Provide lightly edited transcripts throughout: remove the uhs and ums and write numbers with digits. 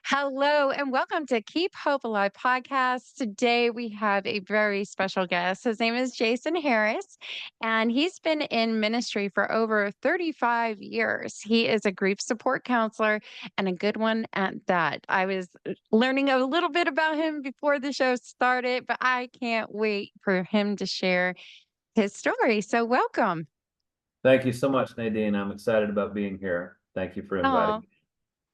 Hello and welcome to Keep Hope Alive podcast. Today we have a very special guest. His name is Jason Harris, and he's been in ministry for over 35 years. He is a grief support counselor and a good one at that. I was learning a little bit about him before the show started, but I can't wait for him to share his story. So, welcome. Thank you so much, Nadine. I'm excited about being here. Thank you for inviting Oh, me.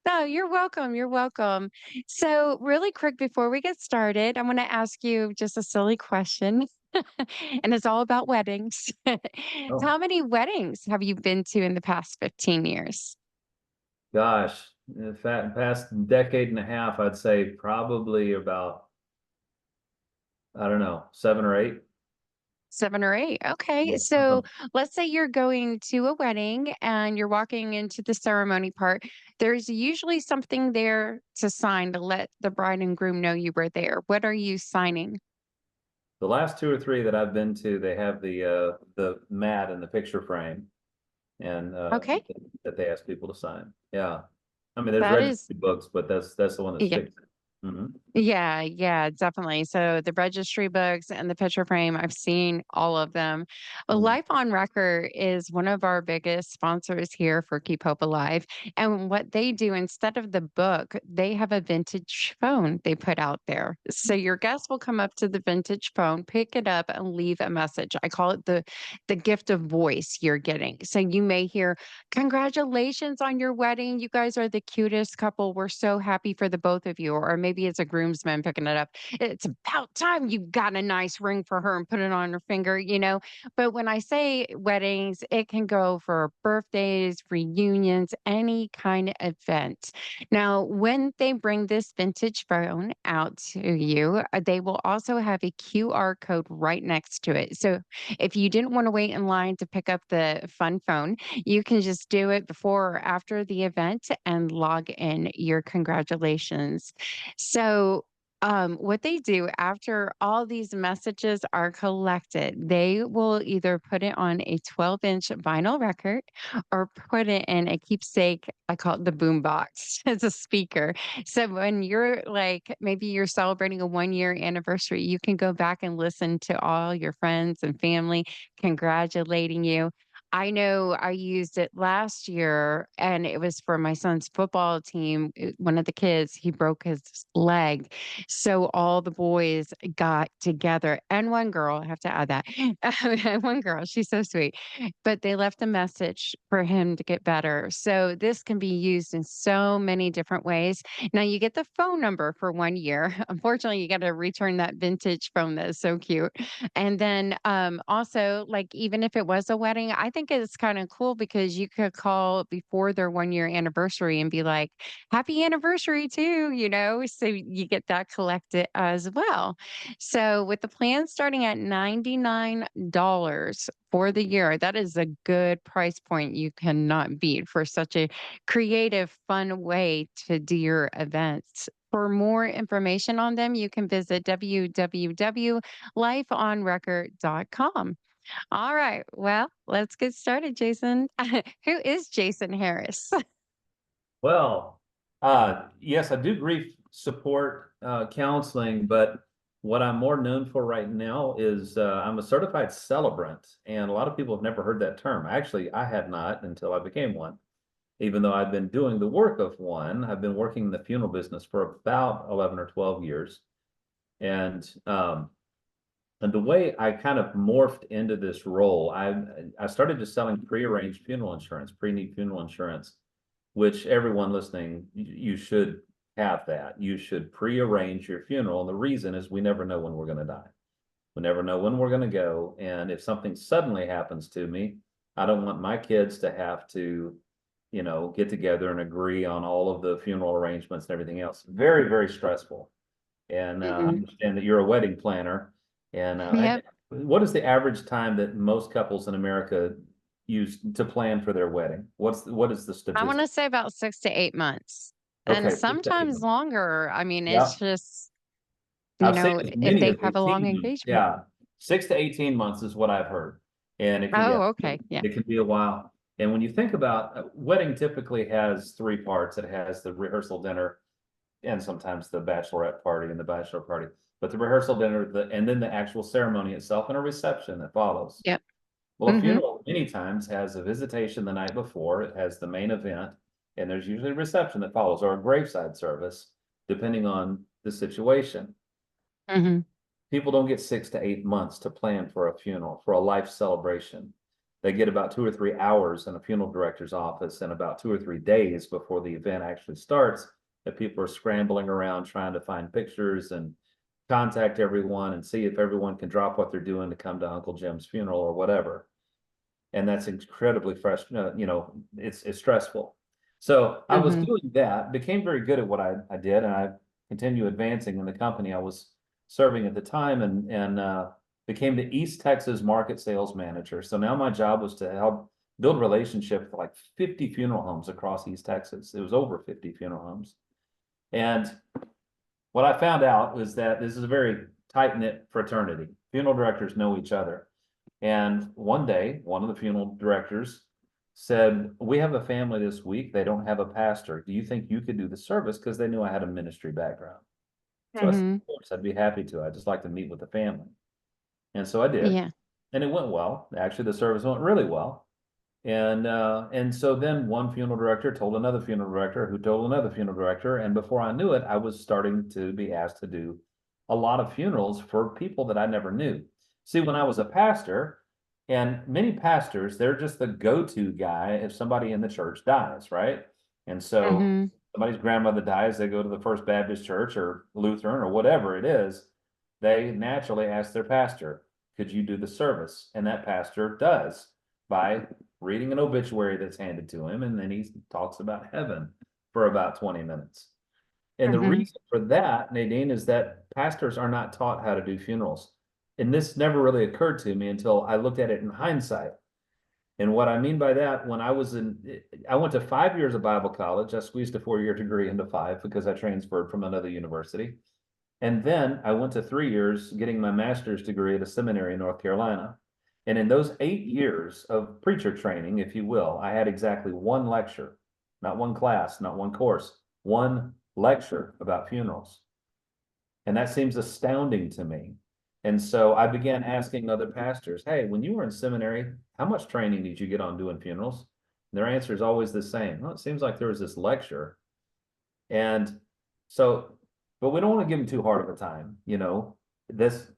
no, you're welcome. You're welcome. So, really quick before we get started, I want to ask you just a silly question. And it's all about weddings. Oh, How many weddings have you been to in the past 15 years? gosh. In fact, past decade and a half, I'd say probably about, I don't know, 7 or 8. 7 or 8. Okay. Yeah. So, let's say you're going to a wedding and you're walking into the ceremony part. There's usually something there to sign to let the bride and groom know you were there. What are you signing? The last 2 or 3 that I've been to, they have the mat and the picture frame and Okay. that they ask people to sign. Yeah. I mean, there's That is registry books, but that's the one that yeah. sticks. Hmm. Yeah, yeah, definitely. So the registry books and the picture frame, I've seen all of them. Hmm. Life on Record is one of our biggest sponsors here for Keep Hope Alive. And what they do instead of the book, they have a vintage phone they put out there. So your guest will come up to the vintage phone, pick it up, and leave a message. I call it the gift of voice you're getting. So you may hear, "Congratulations on your wedding. You guys are the cutest couple. We're so happy for the both of you." Or maybe it's a groomsman picking it up. "It's about time you got a nice ring for her and put it on her finger." But when I say weddings, it can go for birthdays, reunions, any kind of event. Now, when they bring this vintage phone out to you, they will also have a QR code right next to it. So if you didn't want to wait in line to pick up the fun phone, you can just do it before or after the event and log in your congratulations. So, what they do after all these messages are collected, they will either put it on a 12-inch vinyl record or put it in a keepsake. I call it the boom box. It's a speaker. So when you're like, maybe you're celebrating a 1 year anniversary, you can go back and listen to all your friends and family congratulating you. I know I used it last year and it was for my son's football team. One of the kids, he broke his leg. So all the boys got together and one girl, I have to add that. One girl, she's so sweet. But they left a message for him to get better. So this can be used in so many different ways. Now you get the phone number for 1 year. Unfortunately, you got to return that vintage phone that is so cute. And then also, like, even if it was a wedding, I think it's kind of cool because you could call before their 1 year anniversary and be like, "Happy anniversary too." So you get that collected as well. So with the plan starting at $99 for the year, that is a good price point you cannot beat for such a creative, fun way to do your events. For more information on them, you can visit www.lifeonrecord.com. All right. Well, let's get started, Jason. Who is Jason Harris? Well, yes, I do grief support counseling, but what I'm more known for right now is I'm a certified celebrant, and a lot of people have never heard that term. Actually, I had not until I became one. Even though I've been doing the work of one, I've been working in the funeral business for about 11 or 12 years. And and the way I kind of morphed into this role, I started just selling prearranged funeral insurance, pre-need funeral insurance, which everyone listening, you should have that. You should prearrange your funeral. And the reason is we never know when we're going to die. We never know when we're going to go. And if something suddenly happens to me, I don't want my kids to have to, get together and agree on all of the funeral arrangements and everything else. Very, very stressful. And I Mhm. understand that you're a wedding planner. And Yep. what is the average time that most couples in America use to plan for their wedding? What is the I want statistic? to say about 6 to 8 months and Okay, 6 to 8 sometimes months. longer. I mean, Yeah, it's just, I've seen as if many they as have a long 18 months. engagement. Yeah, 6 to 18 months is what I've heard, and Oh, okay. Yeah. it can be a while. And when you think about wedding, typically has 3 parts. It has the rehearsal dinner, and sometimes the bachelorette party and the bachelor party, but the rehearsal dinner, and then the actual ceremony itself and a reception that follows. Yep. Well, a Mhm. funeral many times has a visitation the night before, it has the main event, and there's usually a reception that follows, or a graveside service, depending on the situation. Mhm. People don't get 6 to 8 months to plan for a funeral, for a life celebration. They get about 2 or 3 hours in a funeral director's office and about 2 or 3 days before the event actually starts, that people are scrambling around trying to find pictures and contact everyone and see if everyone can drop what they're doing to come to Uncle Jim's funeral or whatever. And that's incredibly frustrating, it's stressful. So I was Mhm. doing that, became very good at what I did, and I continue advancing in the company I was serving at the time, and became the East Texas market sales manager. So now my job was to help build relationships with like 50 funeral homes across East Texas. It was over 50 funeral homes. And what I found out was that this is a very tight-knit fraternity. Funeral directors know each other. And one day, one of the funeral directors said, "We have a family this week. They don't have a pastor. Do you think you could do the service?" Because they knew I had a ministry background. So I said, Mhm. "Of course, I'd be happy to. I'd just like to meet with the family." And so I did. Yeah. And it went well. Actually, the service went really well. And so then one funeral director told another funeral director who told another funeral director, and before I knew it, I was starting to be asked to do a lot of funerals for people that I never knew. See, when I was a pastor, and many pastors, they're just the go-to guy if somebody in the church dies, right? And so Mhm. somebody's grandmother dies, they go to the First Baptist Church or Lutheran or whatever it is, they naturally ask their pastor, "Could you do the service?" And that pastor does by reading an obituary that's handed to him, and then he talks about heaven for about 20 minutes. And the Mhm. reason for that, Nadine, is that pastors are not taught how to do funerals. And this never really occurred to me until I looked at it in hindsight. And what I mean by that, I went to 5 years of Bible college. I squeezed a 4 year degree into five because I transferred from another university. And then I went to 3 years getting my master's degree at a seminary in North Carolina. And in those 8 years of preacher training, if you will, I had exactly one lecture, not one class, not one course, one lecture about funerals. And that seems astounding to me. And so I began asking other pastors, "Hey, when you were in seminary, how much training did you get on doing funerals?" And their answer is always the same. "Well, it seems like there was this lecture." And so, but we don't want to give them too hard of a time, This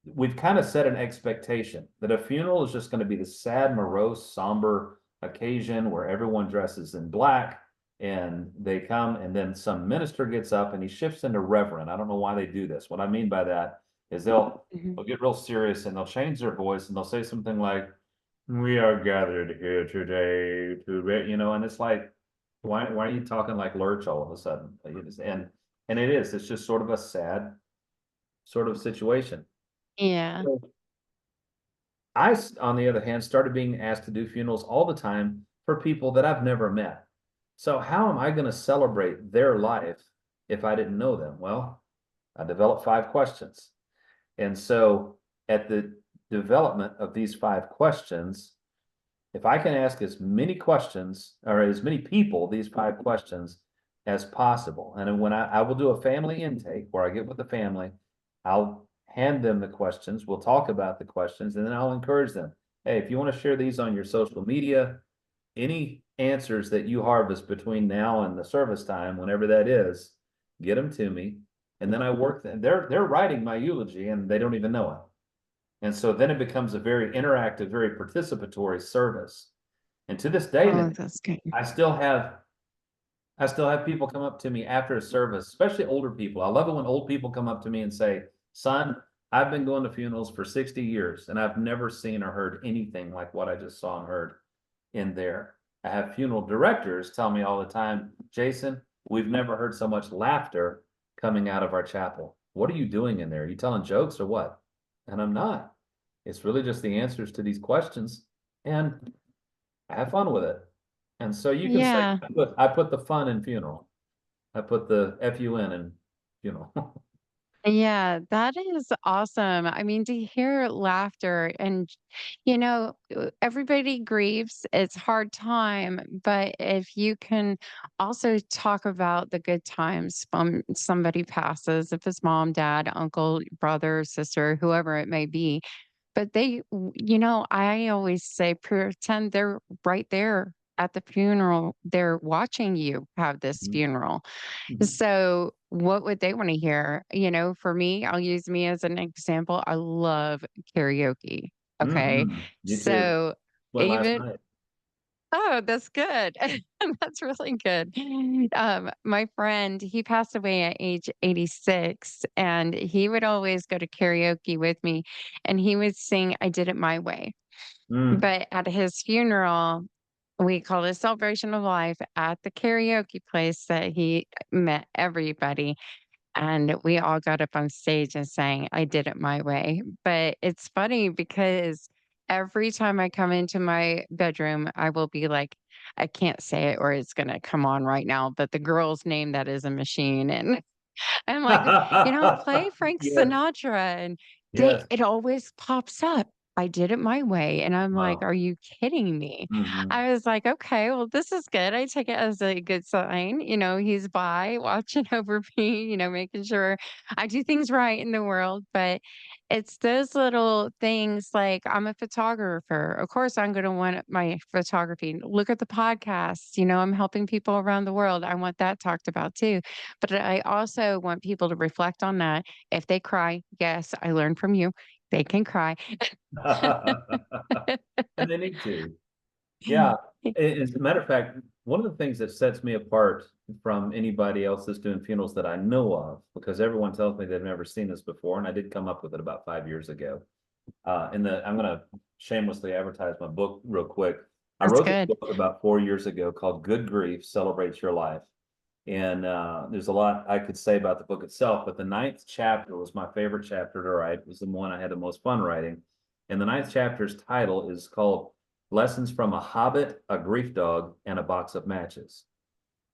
we've kind of set an expectation that a funeral is just going to be the sad, morose, somber occasion where everyone dresses in black and they come, and then some minister gets up and he shifts into reverend. I don't know why they do this. What I mean by that is Mhm. they'll get real serious and they'll change their voice and they'll say something like, "We are gathered here today and it's like, why are you talking like Lurch all of a sudden?" And it's just sort of a sad sort of situation. Yeah. On the other hand, started being asked to do funerals all the time for people that I've never met. So how am I going to celebrate their life if I didn't know them? Well, I developed 5 questions. And so at the development of these 5 questions, if I can ask as many questions or as many people these 5 questions as possible, and when I will do a family intake where I get with the family, I'll hand them the questions, we'll talk about the questions, and then I'll encourage them. "Hey, if you want to share these on your social media, any answers that you harvest between now and the service time, whenever that is, get them to me." And then I work them. They're writing my eulogy and they don't even know it. And so then it becomes a very interactive, very participatory service. And to this day, Oh, that's good. I still have I still have people come up to me after a service, especially older people. I love it when old people come up to me and say, "Son, I've been going to funerals for 60 years and I've never seen or heard anything like what I just saw and heard in there." I have funeral directors tell me all the time, "Jason, we've never heard so much laughter coming out of our chapel. What are you doing in there? Are you telling jokes or what?" And I'm not. It's really just the answers to these questions. And I have fun with it. And so you can say, Yeah. I put the fun in funeral. I put the FUN in funeral. Yeah, that is awesome. I mean, to hear laughter and, everybody grieves. It's hard time, but if you can also talk about the good times from somebody passes, if it's mom, dad, uncle, brother, sister, whoever it may be, but I always say pretend they're right there at the funeral. They're watching you have this Mhm. funeral, Mhm. so, what would they wanna hear? For me, I'll use me as an example. I love karaoke, okay? Mhm. You too. So, Went last even night. Oh, that's good. That's really good. My friend, he passed away at age 86, and he would always go to karaoke with me, and he would sing "I Did It My Way." Mm. But at his funeral, we called it a celebration of life at the karaoke place that he met everybody. And we all got up on stage and sang "I Did It My Way." But it's funny because every time I come into my bedroom, I will be like, I can't say it or it's gonna come on right now, but the girl's name that is a machine. And I'm like, play Frank Yes, Sinatra, and yes. it always pops up. I did it my way, and I'm like, Wow. "Are you kidding me?" Mhm. I was like, "Okay, well, this is good." I take it as a good sign, he's by watching over me, making sure I do things right in the world, but it's those little things like I'm a photographer. Of course, I'm gonna want my photography. Look at the podcast, I'm helping people around the world. I want that talked about too. But I also want people to reflect on that. If they cry, yes, I learned from you. They can cry. And they need to. Yeah. As a matter of fact, one of the things that sets me apart from anybody else that's doing funerals that I know of, because everyone tells me they've never seen this before, and I did come up with it about 5 years ago. I'm gonna shamelessly advertise my book real quick. I That's wrote this good. book about 4 years ago called Good Grief Celebrates Your Life. And there's a lot I could say about the book itself, but the ninth chapter was my favorite chapter to write. It was the one I had the most fun writing. And the ninth chapter's title is called Lessons from a Hobbit, a Grief Dog, and a Box of Matches.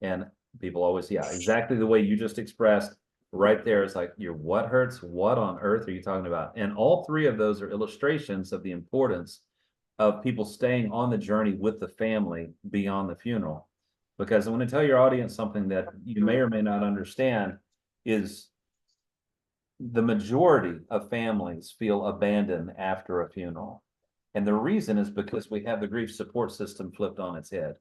And people always, yeah, exactly the way you just expressed right there. It's like, your what hurts? What on earth are you talking about? And all three of those are illustrations of the importance of people staying on the journey with the family beyond the funeral. Because I want to tell your audience something that you may or may not understand is the majority of families feel abandoned after a funeral. And the reason is because we have the grief support system flipped on its head.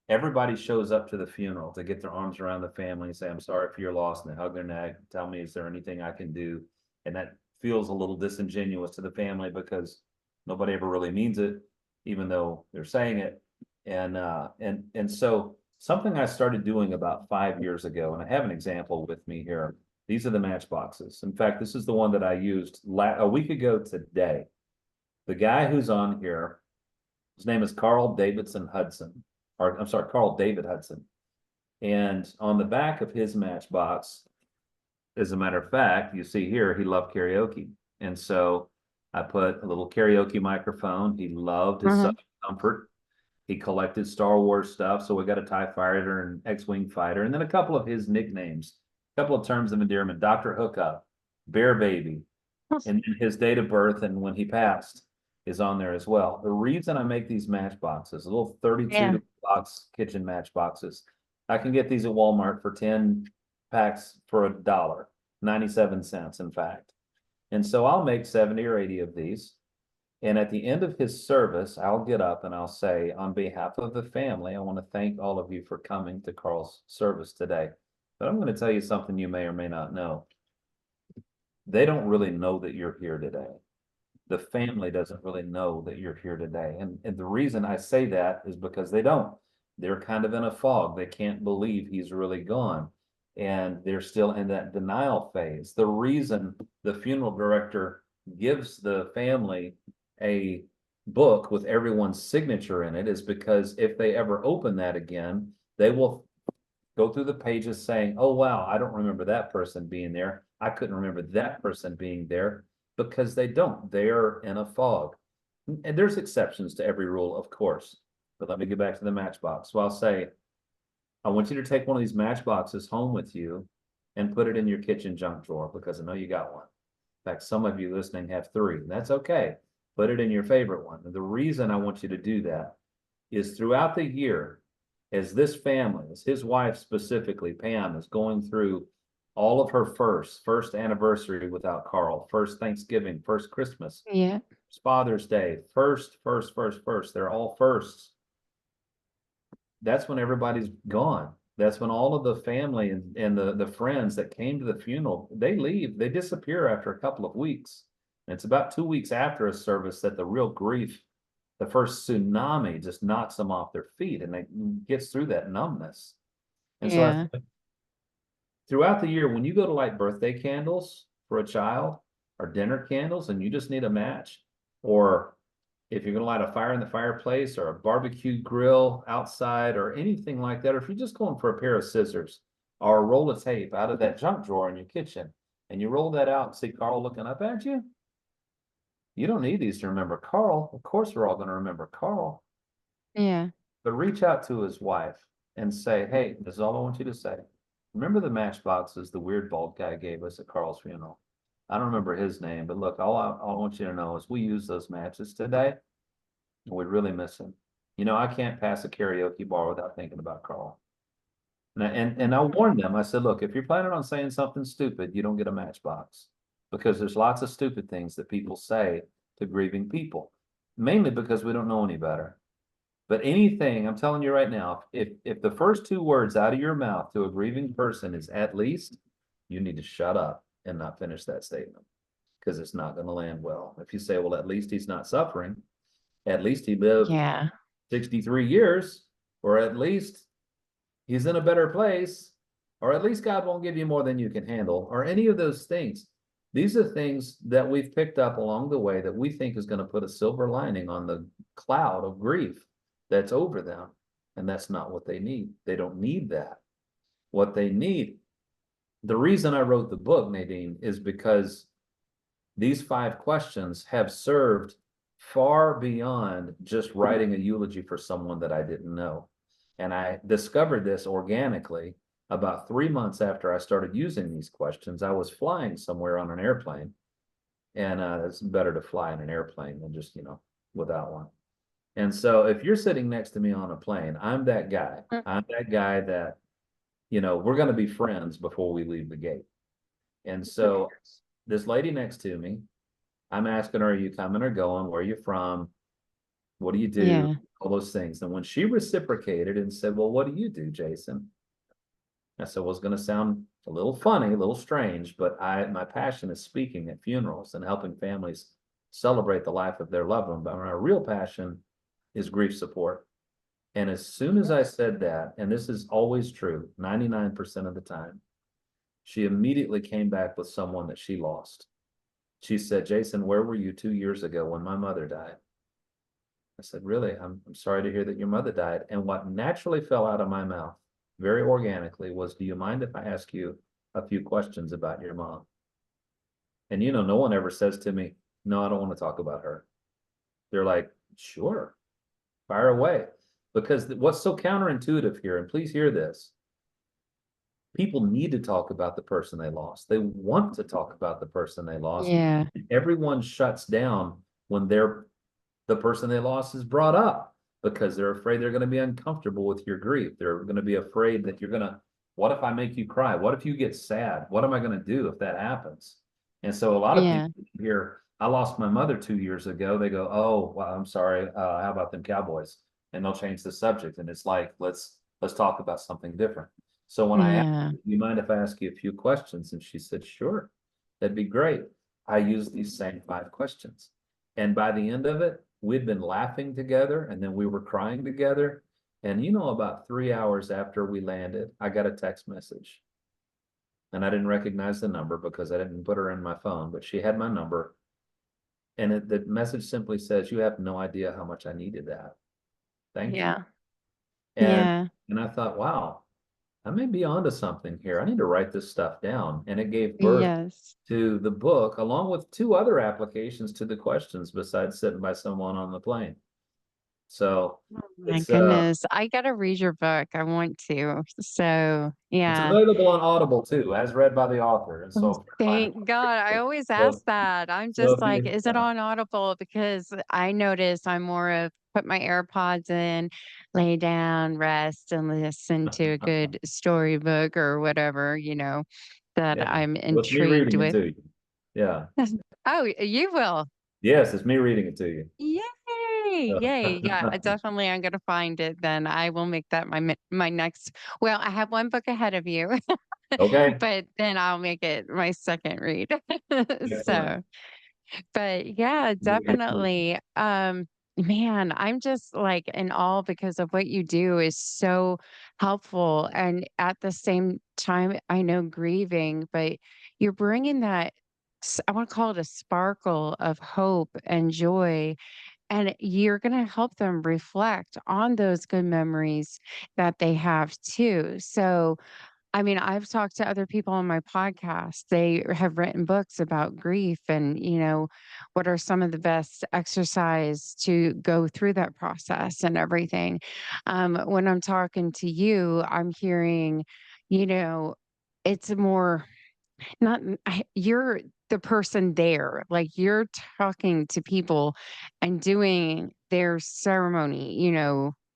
Everybody shows up to the funeral to get their arms around the family and say, I'm sorry for your loss, and they hug their neck, tell me, is there anything I can do? And that feels a little disingenuous to the family because nobody ever really means it, even though they're saying it. And so something I started doing about 5 years ago, and I have an example with me here. These are the matchboxes. In fact, this is the one that I used a week ago today. The guy who's on here, his name is Carl Davidson Hudson, or I'm sorry, Carl David Hudson. And on the back of his matchbox, as a matter of fact, you see here, he loved karaoke. And so I put a little karaoke microphone. He loved his Mhm. Southern Comfort. He collected Star Wars stuff. So we got a TIE fighter and X-Wing fighter, and then a couple of his nicknames, a couple of terms of endearment, Dr. Hookup, Bear Baby, and then his date of birth and when he passed is on there as well. The reason I make these matchboxes, little 32 Yeah. box kitchen matchboxes, I can get these at Walmart for 10 packs for $1, 97 cents, in fact. And so I'll make 70 or 80 of these. And at the end of his service, I'll get up and I'll say, on behalf of the family, I want to thank all of you for coming to Carl's service today. But I'm going to tell you something you may or may not know. They don't really know that you're here today. The family doesn't really know that you're here today. And the reason I say that is because they don't. They're kind of in a fog. They can't believe he's really gone. And they're still in that denial phase. The reason the funeral director gives the family a book with everyone's signature in it is because if they ever open that again, they will go through the pages saying, oh, wow, I don't remember that person being there. I couldn't remember that person being there because they don't. They're in a fog. And there's exceptions to every rule, of course. But let me get back to the matchbox. So I'll say, I want you to take one of these matchboxes home with you and put it in your kitchen junk drawer because I know you got one. In fact, some of you listening have three. That's okay. Put it in your favorite one. And the reason I want you to do that is throughout the year, as this family, as his wife specifically, Pam, is going through all of her first anniversary without Carl, first Thanksgiving, first Christmas, Yeah. Father's Day, first. They're all firsts. That's when everybody's gone. That's when all of the family and the friends that came to the funeral, they leave, they disappear after a couple of weeks. And it's about 2 weeks after a service that the real grief, the first tsunami just knocks them off their feet and they gets through that numbness. And so Yeah. throughout the year, when you go to light birthday candles for a child or dinner candles and you just need a match, or if you're going to light a fire in the fireplace or a barbecue grill outside or anything like that, or if you're just going for a pair of scissors or a roll of tape out of that junk drawer in your kitchen and you roll that out and see Carl looking up at you, you don't need these to remember Carl. Of course, we're all going to remember Carl, Yeah. but reach out to his wife and say, hey, this is all I want you to say. Remember the matchboxes the weird bald guy gave us at Carl's funeral? I don't remember his name, but look, all I want you to know is we use those matches today. And we really miss him. You know, I can't pass a karaoke bar without thinking about Carl. And I warned them. I said, look, if you're planning on saying something stupid, you don't get a matchbox because there's lots of stupid things that people say to grieving people, mainly because we don't know any better. But anything, I'm telling you right now, if the first two words out of your mouth to a grieving person is at least, you need to shut up and not finish that statement because it's not going to land well. If you say, well, at least he's not suffering, at least he lived Yeah. 63 years, or at least he's in a better place, or at least God won't give you more than you can handle, or any of those things. These are things that we've picked up along the way that we think is going to put a silver lining on the cloud of grief that's over them. And that's not what they need. They don't need that. What they need, the reason I wrote the book, Nadine, is because these 5 questions have served far beyond just writing a eulogy for someone that I didn't know. And I discovered this organically about 3 months after I started using these questions. I was flying somewhere on an airplane, and it's better to fly in an airplane than just, without one. And so if you're sitting next to me on a plane, I'm that guy. Mm. I'm that guy that, we're going to be friends before we leave the gate. And so this lady next to me, I'm asking her, are you coming or going? Where are you from? What do you do? Yeah. All those things. And when she reciprocated and said, well, what do you do, Jason? I said, well, it's going to sound a little funny, a little strange, but my passion is speaking at funerals and helping families celebrate the life of their loved one. But my real passion is grief support. And as soon as I said that, and this is always true, 99% of the time, she immediately came back with someone that she lost. She said, Jason, where were you 2 years ago when my mother died? I said, really? I'm sorry to hear that your mother died. And what naturally fell out of my mouth very organically was, do you mind if I ask you a few questions about your mom? And no one ever says to me, no, I don't want to talk about her. They're like, sure, fire away. Because what's so counterintuitive here, and please hear this, people need to talk about the person they lost. They want to talk about the person they lost. Yeah. Everyone shuts down when the person they lost is brought up because they're afraid they're going to be uncomfortable with your grief. They're going to be afraid that what if I make you cry? What if you get sad? What am I going to do if that happens? And so a lot of Yeah. people hear, I lost my mother 2 years ago. They go, oh, well, I'm sorry. How about them Cowboys? And they'll change the subject. And it's like, let's talk about something different. So when I asked, Yeah. you mind if I ask you a few questions? And she said, sure, that'd be great. I used these same 5 questions. And by the end of it, we'd been laughing together and then we were crying together. And about 3 hours after we landed, I got a text message. And I didn't recognize the number because I didn't put her in my phone, but she had my number. And the message simply says, you have no idea how much I needed that. Thank you. Yeah. And Yeah. I thought, wow, I may be onto something here. I need to write this stuff down. And it gave birth Yes. to the book, along with 2 other applications to the questions besides sitting by someone on the plane. So Oh my it's goodness. I gotta read your book. I want to. So, it's yeah. available on Audible too, as read by the author, and so fine. Thank God. I always So, ask that. I'm so just if like, you, is it on Audible? Because I notice I'm more of put my AirPods in, lay down, rest, and listen to a good storybook or whatever, that yeah, I'm well, it's me intrigued reading it with. to you. Yeah, Oh, you will. yes, it's me reading it to you. Yay! Yay! Yeah, I definitely I'm gonna find it then. I will make that my next well, I have one book ahead of you, Okay, but then I'll make it my second read. excellent. So, but yeah, definitely. Man, I'm just like in awe because of what you do is so helpful. And at the same time, I know grieving, but you're bringing that, I want to call it a sparkle of hope and joy. And you're going to help them reflect on those good memories that they have too. So, I mean, I've talked to other people on my podcast. They have written books about grief and, what are some of the best exercise to go through that process and everything. When I'm talking to you, I'm hearing, you know, it's more not, you're the person there. Like you're talking to people and doing their ceremony,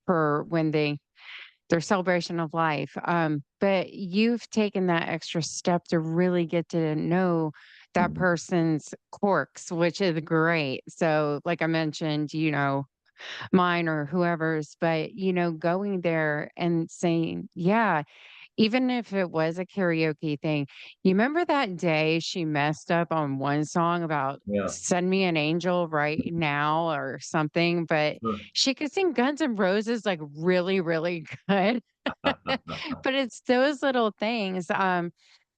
for when their celebration of life. But you've taken that extra step to really get to know that Mhm. person's quirks, which is great. So, like I mentioned, mine or whoever's, but, going there and saying, yeah, even if it was a karaoke thing, you remember that day she messed up on one song about Yeah. "Send Me an Angel Right Now" or something, but Sure. she could sing Guns N' Roses, like, really, really good. But it's those little things,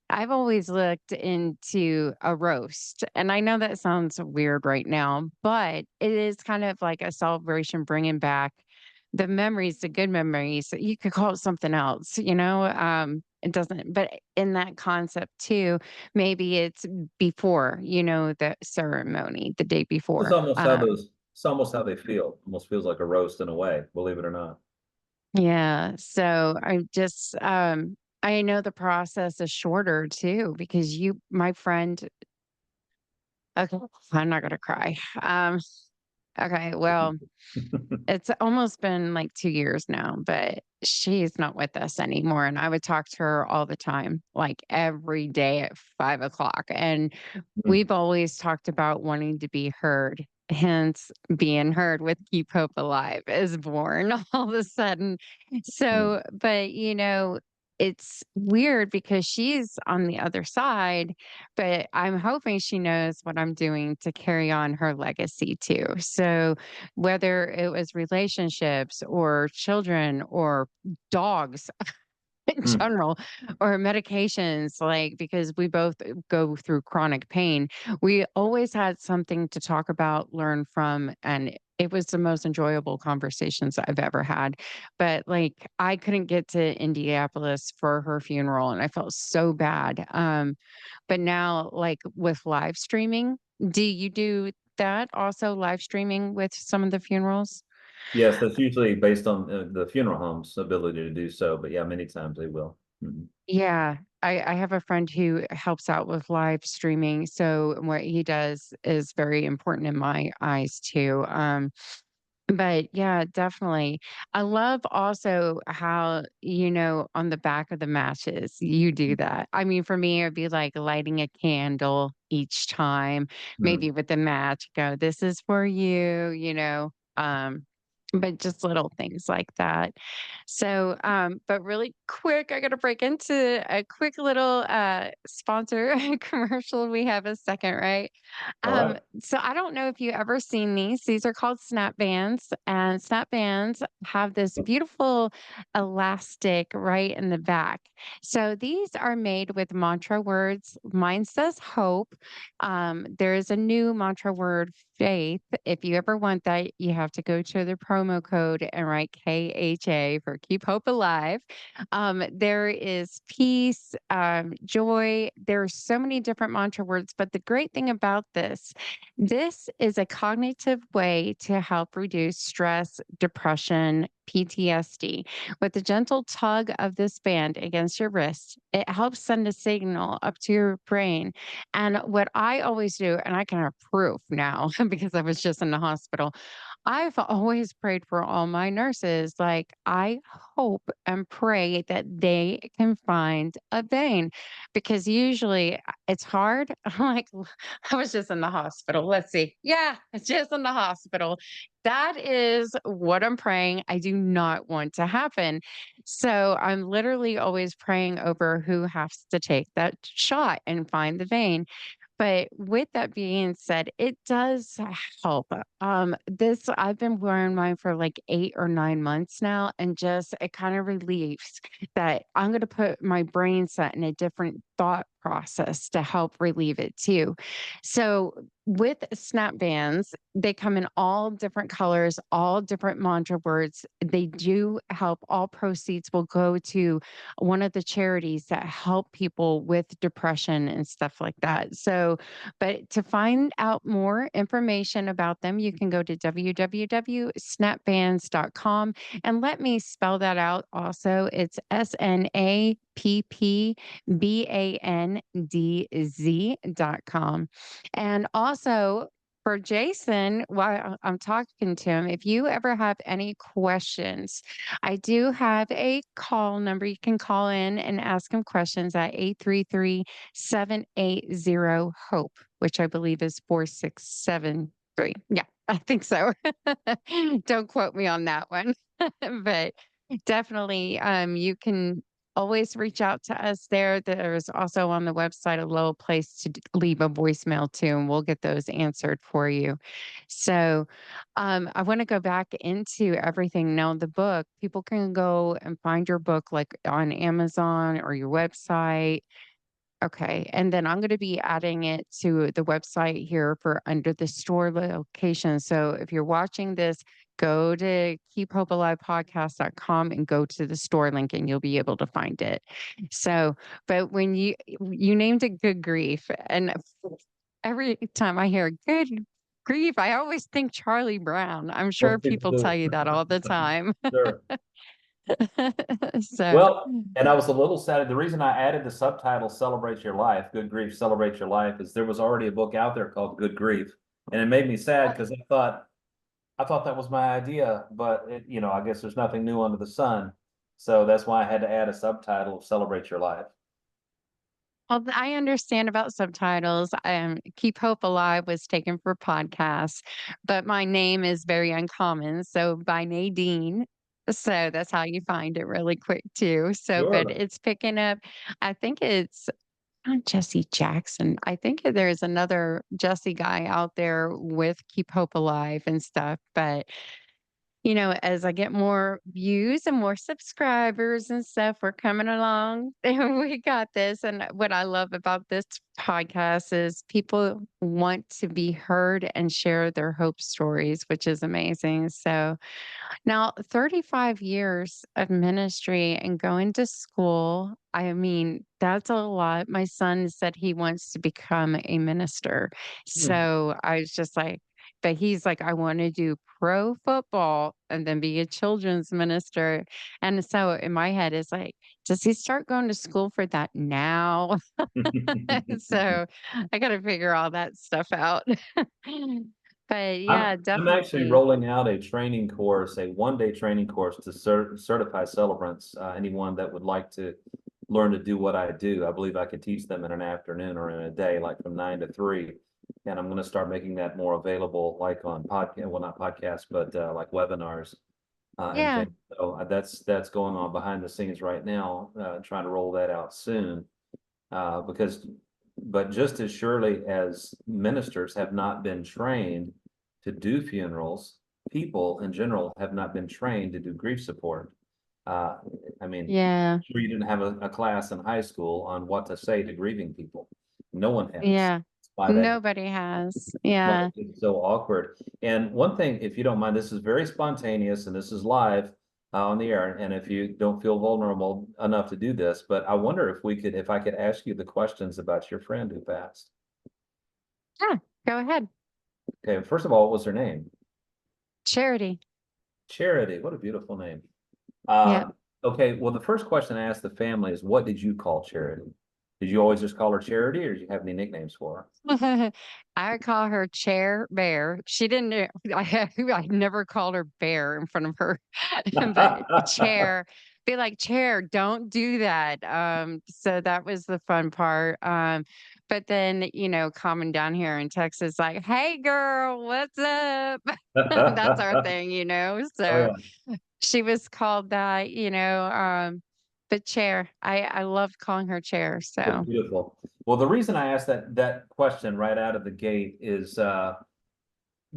I've always looked into a roast, and I know that sounds weird right now, but it is kind of like a celebration bringing back the memories, the good memories. You could call it something else, it doesn't, but in that concept too, maybe it's before, the ceremony, the day It's before. almost how those it's almost how they feel. Almost feels like a roast in a way, believe it or not. Yeah, so I know the process is shorter too because my friend okay, I'm not gonna cry. Okay, well, it's almost been like 2 years now, but she's not with us anymore, and I would talk to her all the time, like every day at 5 o'clock, and Mm, we've always talked about wanting to be heard, hence being heard with Keep Hope Alive is born all of a sudden. mm. So, but, it's weird because she's on the other side, but I'm hoping she knows what I'm doing to carry on her legacy too. So, whether it was relationships or children or dogs, in Mm. general or medications, like, because we both go through chronic pain, we always had something to talk about, learn from, and it was the most enjoyable conversations I've ever had. But like, I couldn't get to Indianapolis for her funeral, and I felt so bad. But now, like with live streaming, do you do that also live streaming with some of the funerals? Yes, that's usually based on the funeral home's ability to do so, but yeah, many times they will. Mhm. Yeah, I have a friend who helps out with live streaming, so what he does is very important in my eyes too. But yeah, definitely. I love also how, on the back of the matches, you do that. I mean, for me, it'd be like lighting a candle each time, Mhm. maybe with the match, go, this is for you, but just little things like that. So, but really quick, I got to break into a quick little sponsor commercial. We have a second, right? All right. So I don't know if you ever seen these. These are called snap bands, and snap bands have this beautiful elastic right in the back. So these are made with mantra words. Mine says hope. There is a new mantra word faith. If you ever want that, you have to go to the promo code and write KHA for Keep Hope Alive. There is peace, joy. There are so many different mantra words, but the great thing about this is a cognitive way to help reduce stress, depression, PTSD. With the gentle tug of this band against your wrist, it helps send a signal up to your brain. And what I always do, and I can have proof now because I was just in the hospital, I've always prayed for all my nurses. Like, I hope and pray that they can find a vein because usually it's hard. I'm like, I was just in the hospital. Let's see. Yeah, it's just in the hospital. That is what I'm praying. I do not want to happen. So I'm literally always praying over who has to take that shot and find the vein. But with that being said, it does help. This I've been wearing mine for like 8 or 9 months now, and just it kind of relieves that I'm going to put my brain set in a different thought process to help relieve it too. So with snap bands, they come in all different colors, all different mantra words. They do help. All proceeds will go to one of the charities that help people with depression and stuff like that. So, but to find out more information about them, you can go to www.snapbands.com and let me spell that out also. It's SNAPPBANDZ.com. And also, for Jason, while I'm talking to him, if you ever have any questions, I do have a call number. You can call in and ask him questions at 833-780 HOPE, which I believe is 4673. Yeah, I think so. Don't quote me on that one. But definitely, you can always reach out to us there. There's also on the website a little place to leave a voicemail too, and we'll get those answered for you. So, I want to go back into everything now. The book, people can go and find your book like on Amazon or your website. Okay, and then I'm gonna be adding it to the website here for under the store location. So if you're watching this, go to keephopealivepodcast.com and go to the store link and you'll be able to find it. So, but when you named it Good Grief, and every time I hear good grief, I always think Charlie Brown. I'm sure Most people people tell do. you that all the time. Sure. So, Well, and I was a little sad. The reason I added the subtitle "Celebrate Your Life," "Good Grief, Celebrate Your Life," is there was already a book out there called "Good Grief," and it made me sad because I thought that was my idea, but I guess there's nothing new under the sun. So that's why I had to add a subtitle of "Celebrate Your Life." well, I understand about subtitles. Keep Hope Alive was taken for podcasts, but my name is very uncommon. So by Nadine. So that's how you find it really quick too. So, but Sure. it's picking up, I think it's not Jesse Jackson. I think there's another Jesse guy out there with Keep Hope Alive and stuff. But as I get more views and more subscribers and stuff, we're coming along and we got this. And what I love about this podcast is people want to be heard and share their hope stories, which is amazing. So now, 35 years of ministry and going to school, I mean, that's a lot. My son said he wants to become a minister. Hmm. So I was just like, but he's like, I want to do pro football and then be a children's minister. And so in my head, it's like, does he start going to school for that now? So I got to figure all that stuff out. But yeah, I'm actually definitely. rolling out a training course, a 1-day training course to certify celebrants. Anyone that would like to learn to do what I do, I believe I could teach them in an afternoon or in a day, like from 9 to 3. And I'm going to start making that more available, like on podcast, well, not podcasts, but like webinars and Yeah. things. So that's going on behind the scenes right now, trying to roll that out soon. Because, but just as surely as ministers have not been trained to do funerals, people in general have not been trained to do grief support. Uh, I mean, Yeah. sure you didn't have a class in high school on what to say to grieving people. No one has. Yeah. why that Nobody has. why Yeah. it's so awkward. And one thing, if you don't mind, this is very spontaneous and this is live on the air. And if you don't feel vulnerable enough to do this, but I wonder if I could ask you the questions about your friend who passed. Yeah. Go ahead. Okay, first of all, what was her name? Charity. Charity. What a beautiful name. Yeah. Okay, well, the first question I asked the family is, what did you call Charity? Did you always just call her Charity, or did you have any nicknames for her? I call her Chair Bear. She didn't I never called her Bear in front of her, but Chair, be like, "Chair, don't do that." So that was the fun part. But then, coming down here in Texas, like, "Hey girl, what's up?" That's our thing, Oh So yeah. she was called that, but Chair. I loved calling her Chair. Well, So beautiful. Well, the reason I asked that question right out of the gate is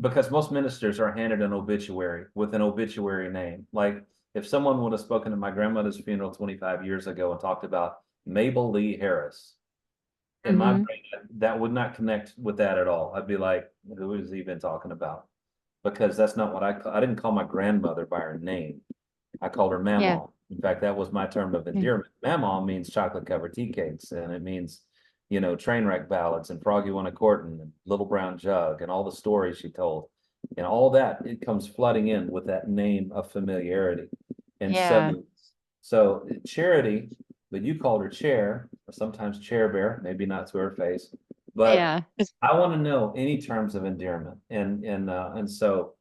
because most ministers are handed an obituary with an obituary name. Like if someone would have spoken at my grandmother's funeral 25 years ago and talked about Mabel Lee Harris, in my mhm. brain, that would not connect with that at all. I'd be like, who is he been talking about? Because that's not what I didn't call my grandmother by her name. I called her Yeah. Mama. In fact, that was my term of Yeah. endearment. Mama means chocolate covered tea cakes, and it means, train wreck ballads and Froggy Won a Courtin' and Little Brown Jug and all the stories she told. And all that, it comes flooding in with that name of familiarity. And Yeah. so Charity, but you called her Chair, or sometimes Chair Bear, maybe not to her face, but Yeah. I want to know any terms of endearment and so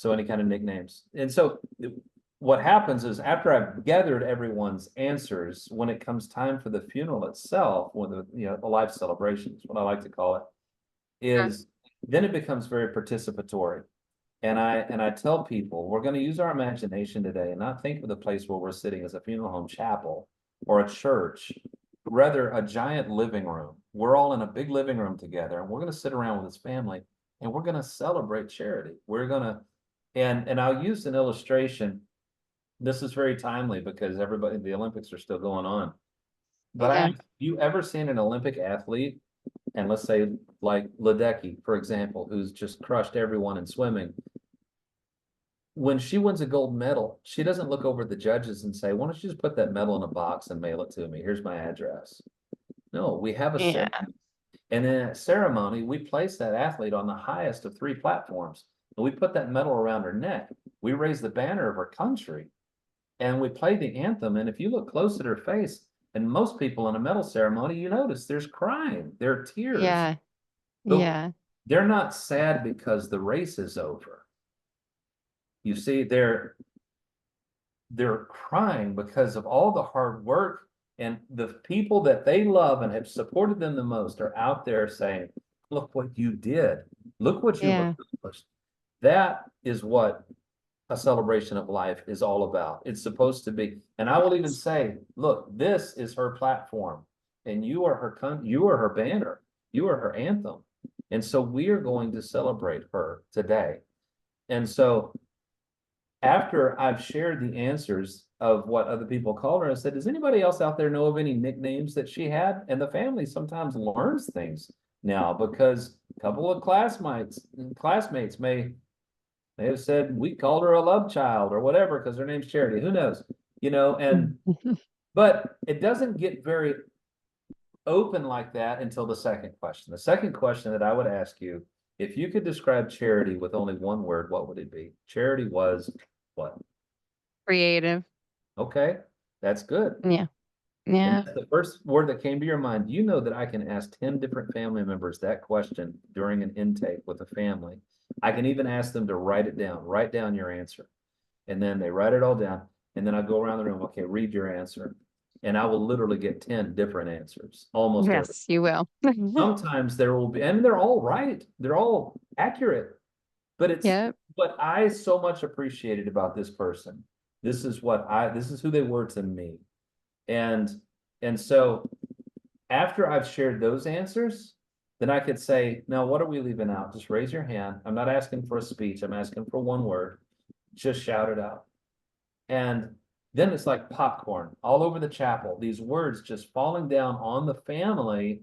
any kind of nicknames. And so what happens is after I've gathered everyone's answers, when it comes time for the funeral itself, when the life celebration is what I like to call it, Uh, is then it becomes very participatory. And I tell people we're going to use our imagination today and not think of the place where we're sitting as a funeral home chapel or a church, rather a giant living room. We're all in a big living room together, and we're going to sit around with this family and we're going to celebrate charity. We're going to, and I'll use an illustration. This is very timely because the Olympics are still going on. But Yeah. have you ever seen an Olympic athlete, and let's say like Ledecky, for example, who's just crushed everyone in swimming? When she wins a gold medal, she doesn't look over at the judges and say, why don't you just put that medal in a box and mail it to me? Here's my address. No, we have a Yeah. ceremony. And in that ceremony, we place that athlete on the highest of three platforms. And we put that medal around her neck. We raise the banner of her country and we play the anthem. And if you look close at her face, and most people in a medal ceremony, you notice there's crying, there are tears, Yeah. but Yeah. they're not sad because the race is over. You see, they're crying because of all the hard work, and the people that they love and have supported them the most are out there saying, look what you did. Look what you've Yeah. accomplished. That is what a celebration of life is all about. It's supposed to be. And I will even say, look, this is her platform and you are her banner. You are her anthem. And so we are going to celebrate her today. And so after I've shared the answers of what other people called her, I said, does anybody else out there know of any nicknames that she had? And the family sometimes learns things now because a couple of classmates may have said we called her a love child or whatever because her name's Charity. Who knows? And but it doesn't get very open like that until the second question. The second question that I would ask you, if you could describe charity with only one word, what would it be? Charity was what? Creative. Okay, that's good. Yeah. And Yeah. that's the first word that came to your mind. You know that I can ask 10 different family members that question during an intake with a family. I can even ask them to write down your answer. And then they write it all down. And then I go around the room, okay, read your answer. And I will literally get 10 different answers, almost every. Yes, you will. Sometimes there will be, and they're all right, they're all accurate. But it's Yep. what I so much appreciated about this person. This is who they were to me. And so after I've shared those answers, then I could say, now what are we leaving out? Just raise your hand. I'm not asking for a speech. I'm asking for one word. Just shout it out. And then it's like popcorn all over the chapel, these words just falling down on the family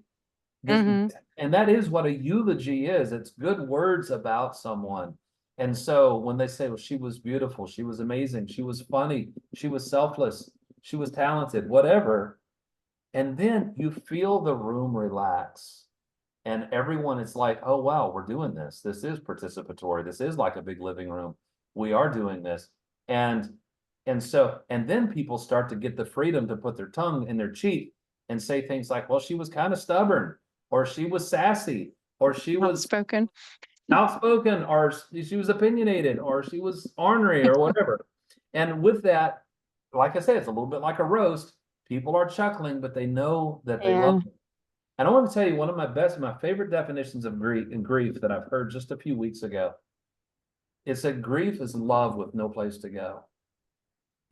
This, Mhm. and that is what a eulogy is. It's good words about someone. And so when they say, well, she was beautiful, she was amazing, she was funny, she was selfless, she was talented, whatever. And then you feel the room relax. And everyone is like, oh, wow, we're doing this. This is participatory. This is like a big living room. We are doing this. And and then people start to get the freedom to put their tongue in their cheek and say things like, well, she was kind of stubborn, or she was sassy, or she was Outspoken. outspoken, or she was opinionated, or she was ornery, or whatever. And with that, like I said, it's a little bit like a roast. People are chuckling, but they know that they love Yeah. it. And I want to tell you one of my favorite definitions of grief that I've heard just a few weeks ago. It's that grief is love with no place to go.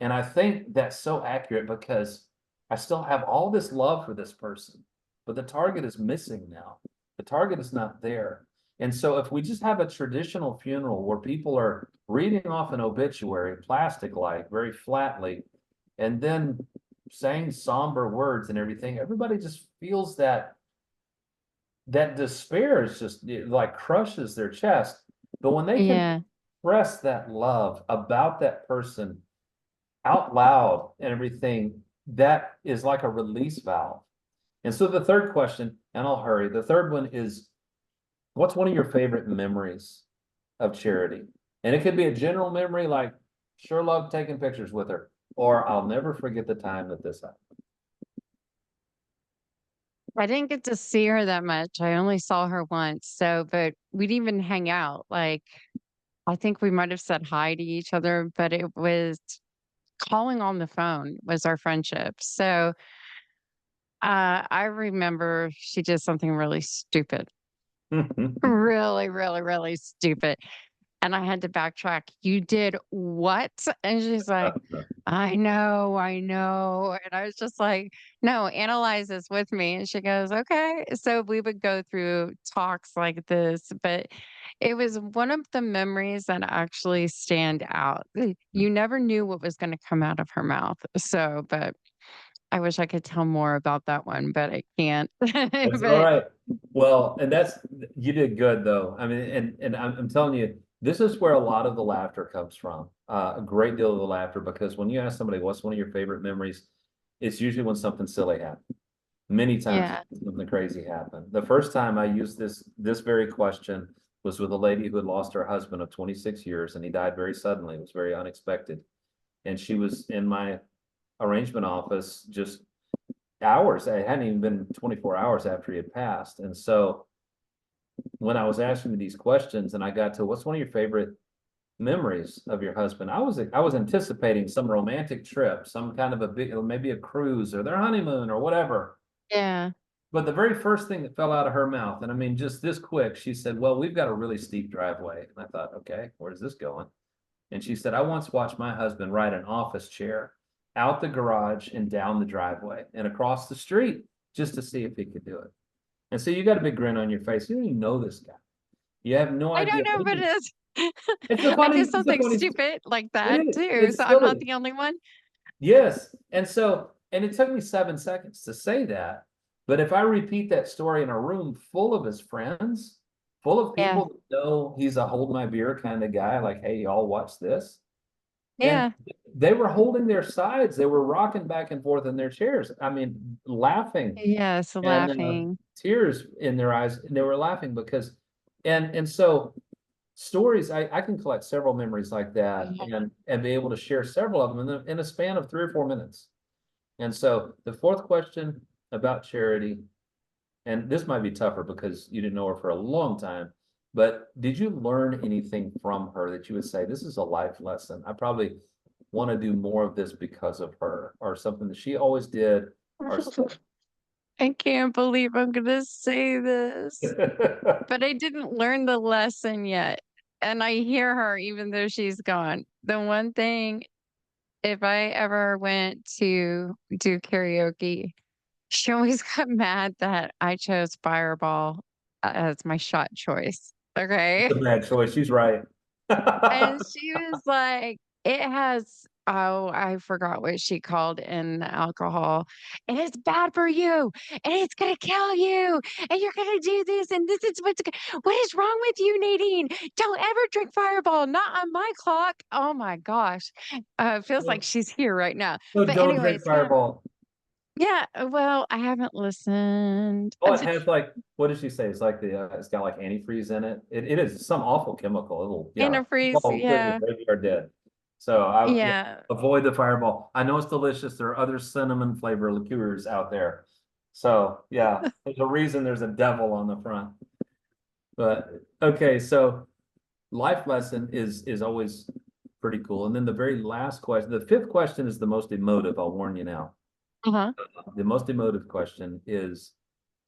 And I think that's so accurate because I still have all this love for this person, but the target is missing now. The target is not there. And so if we just have a traditional funeral where people are reading off an obituary, plastic-like, very flatly, and then saying somber words and everything, everybody just feels that despair is just like crushes their chest. But when they can Yeah. express that love about that person out loud and everything, that is like a release valve. And so the third question, and I'll hurry, the third one is, what's one of your favorite memories of Charity? And it could be a general memory like, sure love taking pictures with her, or I'll never forget the time that this happened. I didn't get to see her that much. I only saw her once. So, but we'd even hang out. Like, I think we might have said hi to each other, but it was calling on the phone was our friendship. So, I remember she did something really stupid, really, really, really stupid. And I had to backtrack. "You did what?" And she's like, I know." And I was just like, "No, analyze this with me." And she goes, "Okay." So we would go through talks like this, but it was one of the memories that actually stand out. You never knew what was gonna come out of her mouth. So, but I wish I could tell more about that one, but I can't. That's all But right. Well, and that's you did good though. I mean, and I'm telling you, this is where a lot of the laughter comes from. A great deal of the laughter, because when you ask somebody what's one of your favorite memories, it's usually when something silly happened. Many times yeah. something crazy happened. The first time I used this very question was with a lady who had lost her husband of 26 years, and he died very suddenly. It was very unexpected. And she was in my arrangement office just hours. It hadn't even been 24 hours after he had passed. And so when I was asking these questions and I got to what's one of your favorite memories of your husband, I was anticipating some romantic trip, some kind of a big, maybe a cruise or their honeymoon or whatever. Yeah. But the very first thing that fell out of her mouth, and I mean just this quick, she said, well, we've got a really steep driveway. And I thought, okay, where's this going? And she said, I once watched my husband ride an office chair out the garage and down the driveway and across the street just to see if he could do it. And so you got a big grin on your face. You don't even know this guy. You have no I don't idea. know, but it's I do It's a something funny, stupid like it that is. too, so It's I'm not silly. the only one. Yes. And so, and it took me 7 seconds to say that. But if I repeat that story in a room full of his friends, full of Yeah. people that know he's a hold my beer kind of guy, like, hey, y'all watch this. And Yeah. they were holding their sides. They were rocking back and forth in their chairs. I mean, laughing Yes, and laughing. tears in their eyes. And they were laughing because, and so stories, I can collect several memories like that Mhm. and be able to share several of them in a span of 3 or 4 minutes. And so the fourth question about Charity, and this might be tougher because you didn't know her for a long time, but did you learn anything from her that you would say, this is a life lesson? I probably want to do more of this because of her, or something that she always did, or something. I can't believe I'm gonna say this, but I didn't learn the lesson yet, and I hear her even though she's gone. The one thing, if I ever went to do karaoke, she always got mad that I chose Fireball as my shot choice, okay? It's a bad choice. She's right. And she was like, "It has Oh, I forgot what she called in the alcohol. And it's bad for you, and it's gonna kill you, and you're gonna do this, and this is what is wrong with you, Nadine? Don't ever drink Fireball, not on my clock. Oh my gosh. Feels like So she's here right now. so But don't drink anyways, yeah. Fireball. Yeah, well, I haven't listened. Oh, it has like, what did she say? It's like it's got like antifreeze in it. It is some awful chemical. It'll, yeah, Antifreeze, Fireball will put your yeah. graveyard dead. So yeah, Yeah. avoid the Fireball. I know it's delicious. There are other cinnamon flavor liqueurs out there. So yeah, there's a reason there's a devil on the front. But okay, so life lesson is always pretty cool. And then the very last question, the fifth question is the most emotive, I'll warn you now. Uh-huh. The most emotive question is,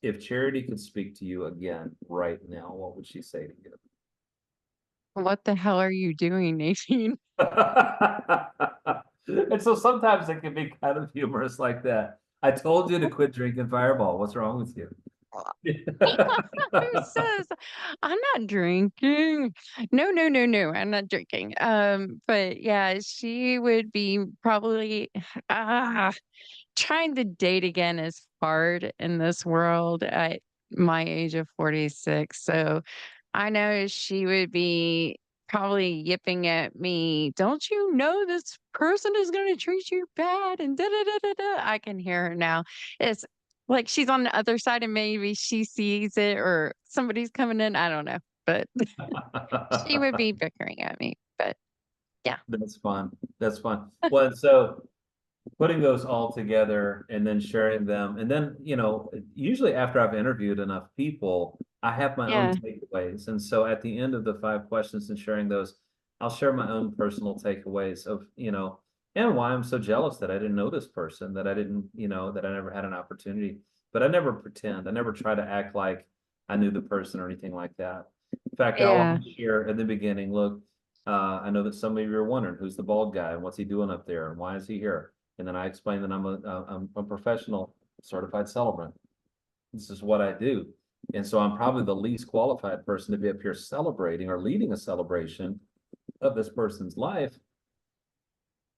if Charity could speak to you again right now, what would she say to What the hell are you doing, Nadine? you? And so sometimes it can be kind of humorous like that. I told you to quit drinking Fireball. What's wrong with you? Who says I'm not drinking? No, no, no, no, I'm not drinking. But yeah, she would be probably ah trying to date again is hard in this world at my age of 46. So I know she would be probably yipping at me. Don't you know this person is going to treat you bad? And da da da da da. I can hear her now. It's like she's on the other side and maybe she sees it or somebody's coming in. I don't know. But she would be bickering at me. But yeah. That's fun. That's fun. Well, and so putting those all together and then sharing them. And then, usually after I've interviewed enough people, I have my own Yeah. takeaways. And so at the end of the five questions and sharing those, I'll share my own personal takeaways of, and why I'm so jealous that I didn't know this person, that I didn't, that I never had an opportunity. But I never pretend. I never try to act like I knew the person or anything like that. In fact, I'll Yeah. always share at the beginning, look, I know that some of you are wondering who's the bald guy and what's he doing up there and why is he here? And then I explain that I'm a professional certified celebrant. This is what I do. And so I'm probably the least qualified person to be up here celebrating or leading a celebration of this person's life.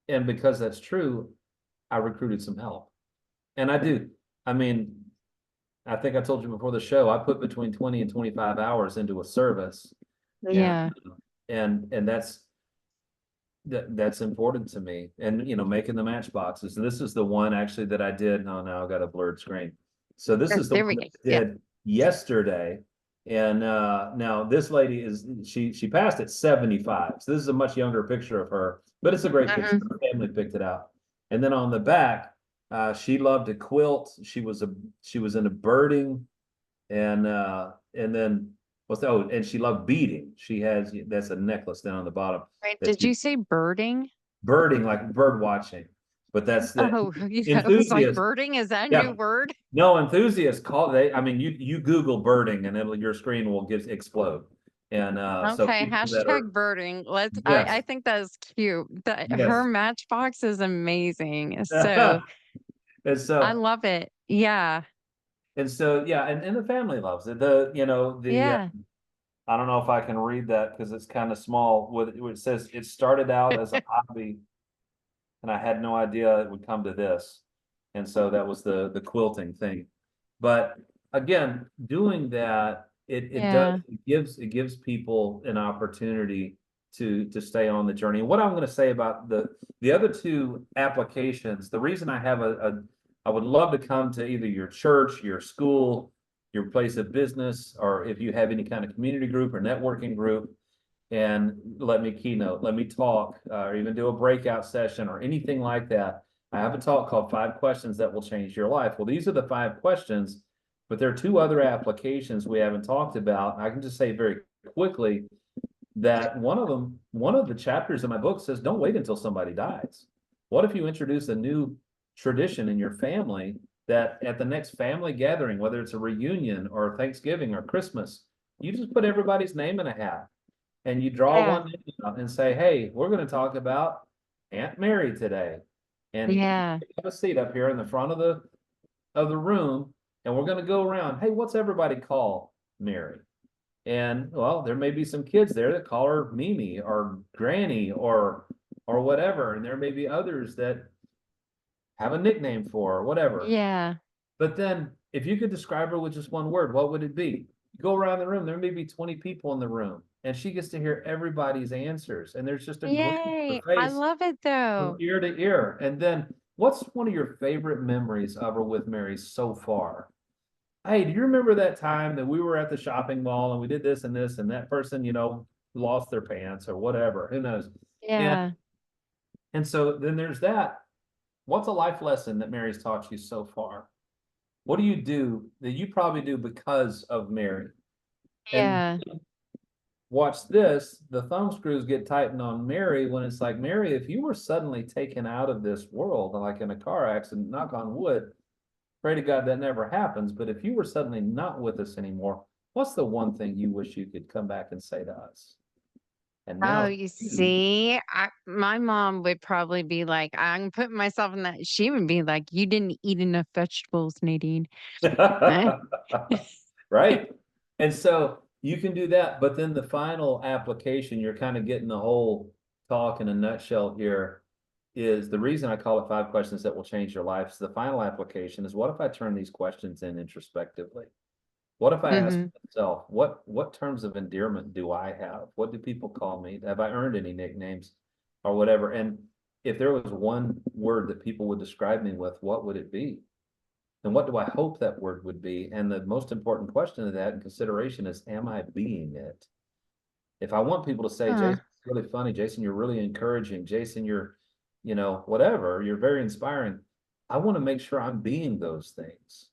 And because that's true, I recruited some help. And I do. I mean, I think I told you before the show, I put between 20 and 25 hours into a service. And Yeah. and that's important to me. And making the matchboxes. And this is the one actually that I did. Oh, now I've got a blurred screen. So this is the There we one go. that I Yeah. did yesterday. And now this lady she passed at 75. So this is a much younger picture of her, but it's a great picture. Mhm. Her family picked it out. And then on the back, she loved to quilt. She was into birding, and then and she loved beading. That's a necklace down on the bottom Right. that Did you she say birding? birding, like bird watching. But that's the Oh, yeah, I was like, enthusiast. birding, is that a new Yeah. word? No, enthusiasts call they. I mean, you Google birding and your screen will give explode. And so Okay, people that are hashtag birding. I yes, think that's cute. That her yes. matchbox is amazing. So And I so love it. Yeah. yeah, and the family loves it. Yeah. I don't know if I can read that because it's kind of small. It says it started out as a hobby, and I had no idea it would come to this. And so that was the quilting thing. But again, doing that, Yeah. it gives people an opportunity to stay on the journey. And what I'm going to say about the other two applications, the reason I have I would love to come to either your church, your school, your place of business, or if you have any kind of community group or networking group, and let me keynote, let me talk, or even do a breakout session or anything like that. I have a talk called 5 Questions That Will Change Your Life. Well, these are the 5 questions, but there are 2 other applications we haven't talked about. I can just say very quickly that one of the chapters of my book says, don't wait until somebody dies. What if you introduce a new tradition in your family that at the next family gathering, whether it's a reunion or Thanksgiving or Christmas, you just put everybody's name in a hat and you draw Yeah. one name out and say, hey, we're going to talk about Aunt Mary today. And Yeah. have a seat up here in the front of the room, and we're going to go around. Hey, what's everybody call Mary? And well, there may be some kids there that call her Mimi or Granny or whatever. And there may be others that have a nickname for or whatever. Yeah. But then if you could describe her with just one word, what would it be? Go around the room, there may be 20 people in the room, and she gets to hear everybody's answers. And there's just a grin on Yay. her I face love it from though. ear to ear. And then what's one of your favorite memories of her with Mary so far? Hey, do you remember that time that we were at the shopping mall and we did this and that person, lost their pants or whatever, who knows? And Yeah. and so then there's that. What's a life lesson that Mary's taught you so far? What do you do that you probably do because of Mary? And Yeah. watch this, the thumb screws get tightened on Mary when it's like, Mary, if you were suddenly taken out of this world, like in a car accident, knock on wood, pray to God that never happens. But if you were suddenly not with us anymore, what's the one thing you wish you could come back and say to us? And Oh, now you see, my mom would probably be like, I'm putting myself in that. She would be like, you didn't eat enough vegetables, Nadine. right? And so you can do that, but then the final application, you're kind of getting the whole talk in a nutshell here, is the reason I call it 5 questions that will change your life. So the final application is, what if I turn these questions in introspectively? What if I ask Hmm. myself, what terms of endearment do I have? What do people call me? Have I earned any nicknames or whatever? And if there was one word that people would describe me with, what would it be? And what do I hope that word would be? And the most important question of that in consideration is, am I being it? If I want people to say, Huh. Jason, it's really funny, Jason, you're really encouraging, Jason, you're, whatever, you're very inspiring. I want to make sure I'm being those things.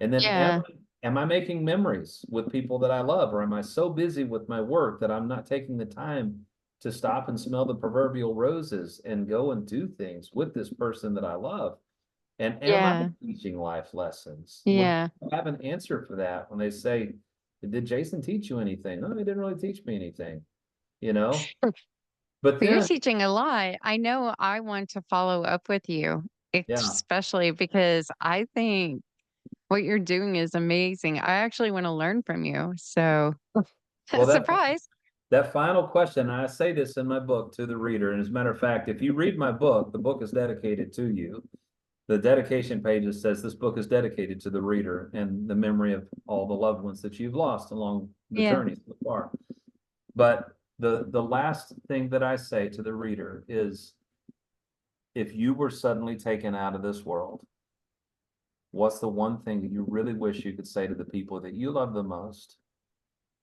And then Yeah. am I making memories with people that I love, or am I so busy with my work that I'm not taking the time to stop and smell the proverbial roses and go and do things with this person that I love? And am I Yeah. teaching life lessons? Would Yeah. you have an answer for that when they say, did Jason teach you anything? No, he didn't really teach me anything, you know? But But you're then, teaching a lot. I know I want to follow up with you, yeah, especially because I think what you're doing is amazing. I actually want to learn from you. So, well, surprise. that final question, and I say this in my book to the reader, and as a matter of fact, if you read my book, the book is dedicated to you. The dedication pages says this book is dedicated to the reader and the memory of all the loved ones that you've lost along the Yeah. journey so far. But the last thing that I say to the reader is, if you were suddenly taken out of this world, what's the one thing that you really wish you could say to the people that you love the most?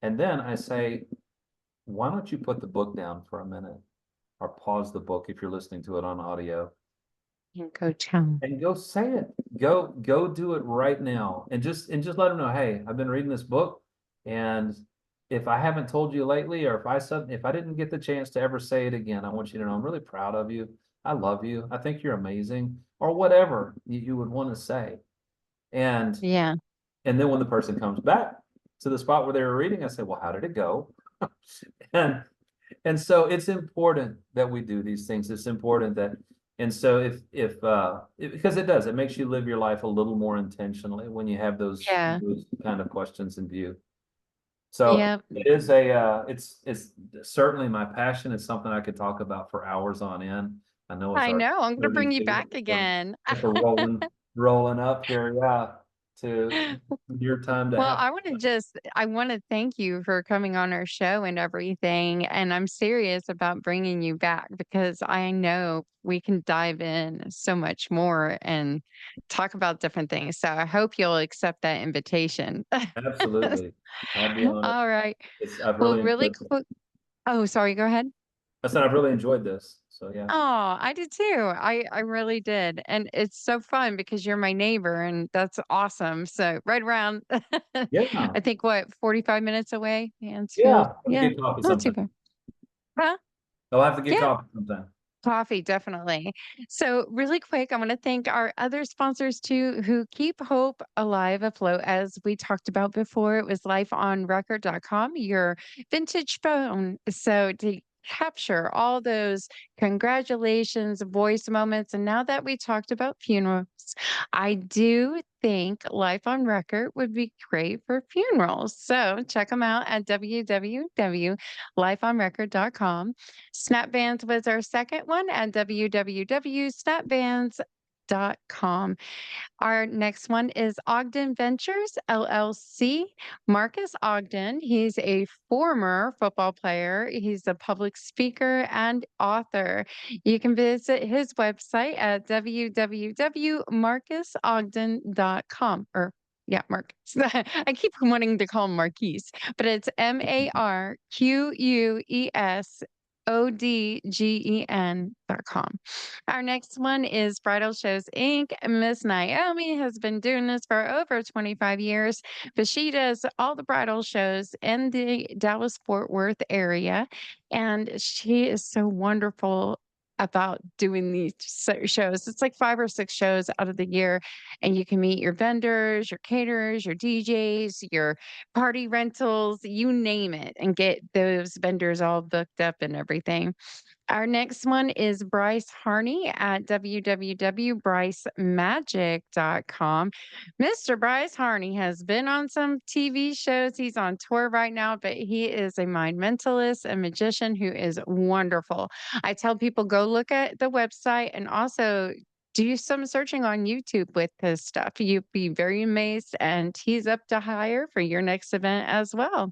And then I say, why don't you put the book down for a minute, or pause the book if you're listening to it on audio, And go tell. and go say it. Go do it right now, and just let them know, hey, I've been reading this book, and if I haven't told you lately, or if I didn't get the chance to ever say it again, I want you to know I'm really proud of you. I love you. I think you're amazing, or whatever you would want to say. And Yeah. and then when the person comes back to the spot where they were reading, I say, well, how did it go? And and so it's important that we do these things. It's important that, and so because it makes you live your life a little more intentionally when you have Yeah. those kind of questions in view. So Yeah. it is it's certainly my passion. It's something I could talk about for hours on end. I know it's I our know. I'm gonna bring you 32. back again. We're rolling up here, yeah, to your time to Well, have. I want to thank you for coming on our show and everything. And I'm serious about bringing you back because I know we can dive in so much more and talk about different things. So I hope you'll accept that invitation. Absolutely. I'll be on it. All right. I've Well, really really enjoyed this. quick. Oh, sorry. Go ahead. I said I've really enjoyed this. So yeah. Oh, I did too. I really did. And it's so fun because you're my neighbor and that's awesome. So right around Yeah. I think what, 45 minutes away, Mansfield. Yeah. Have to Yeah, get coffee not too sometime. bad. Huh? I'll have to get Yeah, coffee sometime. coffee, definitely. So really quick, I want to thank our other sponsors too who keep hope alive afloat. As we talked about before, it was lifeonrecord.com, your vintage phone. So to capture all those congratulations, voice moments. And now that we talked about funerals, I do think Life on Record would be great for funerals. So check them out at www.lifeonrecord.com. Snapbands was our second one at www.snapbands.com. Our next one is Ogden Ventures LLC. Marcus Ogden, he's a former football player. He's a public speaker and author. You can visit his website at www.marcusogden.com or yeah, Marcus. I keep wanting to call him Marquise, but it's MarquesOdgen.com. Our next one is Bridal Shows Inc. Miss Naomi has been doing this for over 25 years, but she does all the bridal shows in the Dallas Fort Worth area. And she is so wonderful about doing these shows. It's like 5 or 6 shows out of the year, and you can meet your vendors, your caterers, your DJs, your party rentals, you name it, and get those vendors all booked up and everything. Our next one is Bryce Harney at www.brycemagic.com. Mr. Bryce Harney has been on some TV shows. He's on tour right now, but he is a mind mentalist, a magician who is wonderful. I tell people go look at the website and also do some searching on YouTube with his stuff. You'd be very amazed, and he's up to hire for your next event as well.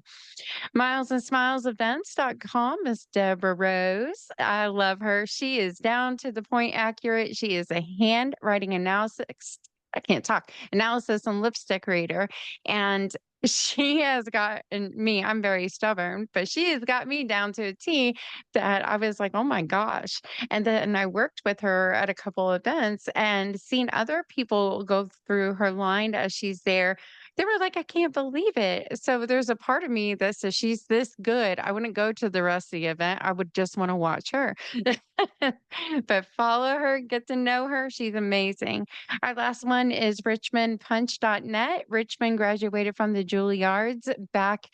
MilesandSmilesEvents.com is Deborah Rose. I love her. She is down to the point accurate. She is a handwriting analysis. I can't talk. Analysis and lipstick reader. And she has gotten me, I'm very stubborn, but she has got me down to a T that I was like, oh my gosh. And then I worked with her at a couple events and seen other people go through her line as she's there. They were like, "I can't believe it." So there's a part of me that says she's this good. I wouldn't go to the rest of the event. I would just wanna watch her. But follow her, get to know her. She's amazing. Our last one is richmondpunch.net. Richmond graduated from the Juilliards back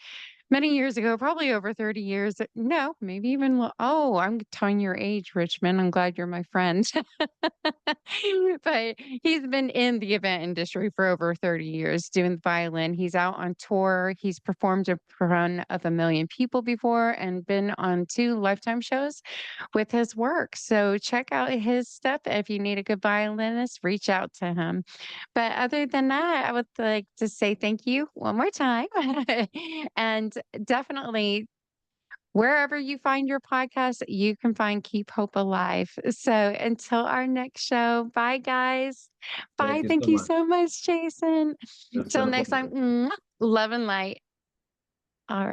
many years ago, probably over 30 years. No, maybe even oh, I'm telling your age, Richmond. I'm glad you're my friend. But he's been in the event industry for over 30 years doing the violin. He's out on tour. He's performed in front of 1 million people before and been on 2 Lifetime shows with his work. So check out his stuff. If you need a good violinist, reach out to him. But other than that, I would like to say thank you one more time. And definitely wherever you find your podcast, you can find Keep Hope Alive. So until our next show, bye guys. Thank Bye. you Thank so you much. so much, Jason. It's been Till a next time, pleasure. love and light. All right.